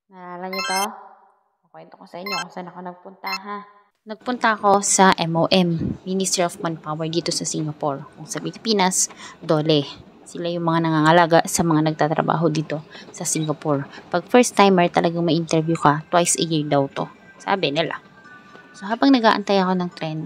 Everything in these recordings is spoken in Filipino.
Naalala niyo to? Kukwento ko sa inyo kung saan ako nagpunta ha. Nagpunta ako sa MOM, Ministry of Manpower dito sa Singapore. Kung sa Pilipinas, DOLE. Sila yung mga nangangalaga sa mga nagtatrabaho dito sa Singapore. Pag first timer talagang may interview ka, twice a year daw to. Sabi nila. So habang nag-aantay ako ng tren,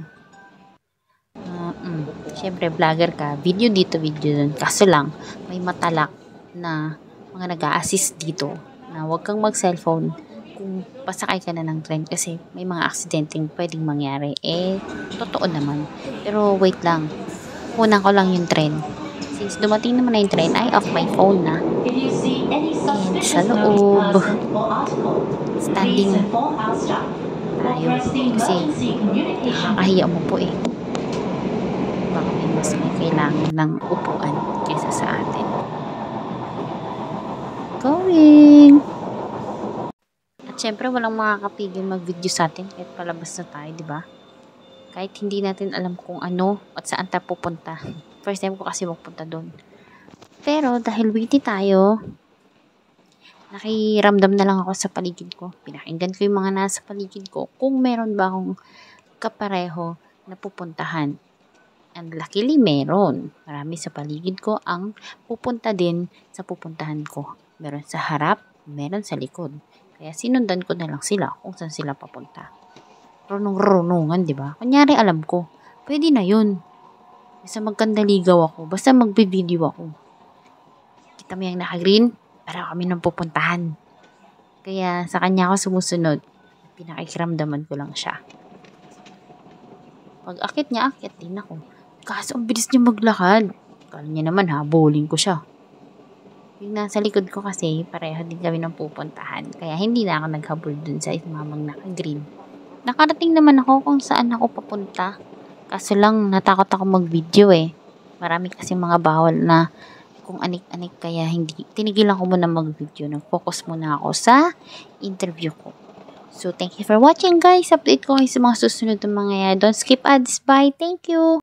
syempre vlogger ka, video dito, video dun. Kaso lang, may matalak na mga nag-a-assist dito na huwag kang mag-cellphone kung pasakay ka na ng tren kasi may mga aksidenteng pwedeng mangyari. Totoo naman. Pero wait lang. Kunan ko lang yung tren. Since dumating naman na yung tren, I off my phone na. And sa loob, standing tayo. Kasi nakakahiya mo po eh. Baka may mas may kailangan ng upuan kaysa sa atin. Going! Siyempre, walang makakapigil mag-video sa atin kahit palabas na tayo, di ba? Kahit hindi natin alam kung ano at saan tayo pupunta. First time ko kasi magpunta doon. Pero dahil witty tayo, nakiramdam na lang ako sa paligid ko. Pinakinggan ko yung mga nasa paligid ko kung meron ba akong kapareho na pupuntahan. And luckily, meron. Marami sa paligid ko ang pupunta din sa pupuntahan ko. Meron sa harap, meron sa likod. Kaya sinundan ko na lang sila kung saan sila papunta. Runong-runungan, di ba? Kunyari alam ko, pwede na yun. Basta magkandaligaw ako, basta magbe-video ako. Kita mo yung naka-green, para kami nang pupuntahan. Kaya sa kanya ako sumusunod. Pinakikiramdaman ko lang siya. Pag akit niya, akit din ako. Kaso ang bilis niya maglakad. Kala niya naman habulin ko siya. Yung nasa likod ko kasi, pareho din kami ng pupuntahan. Kaya hindi na ako naghabol dun sa mamang naka-green. Nakarating naman ako kung saan ako papunta. Kaso lang, natakot ako mag-video eh. Marami kasi mga bawal na kung anik-anik kaya hindi. Tinigilan ko muna mag-video. Nag-focus muna ako sa interview ko. So, thank you for watching guys. Update ko kayo sa mga susunod na mga yan. Don't skip ads. Bye. Thank you.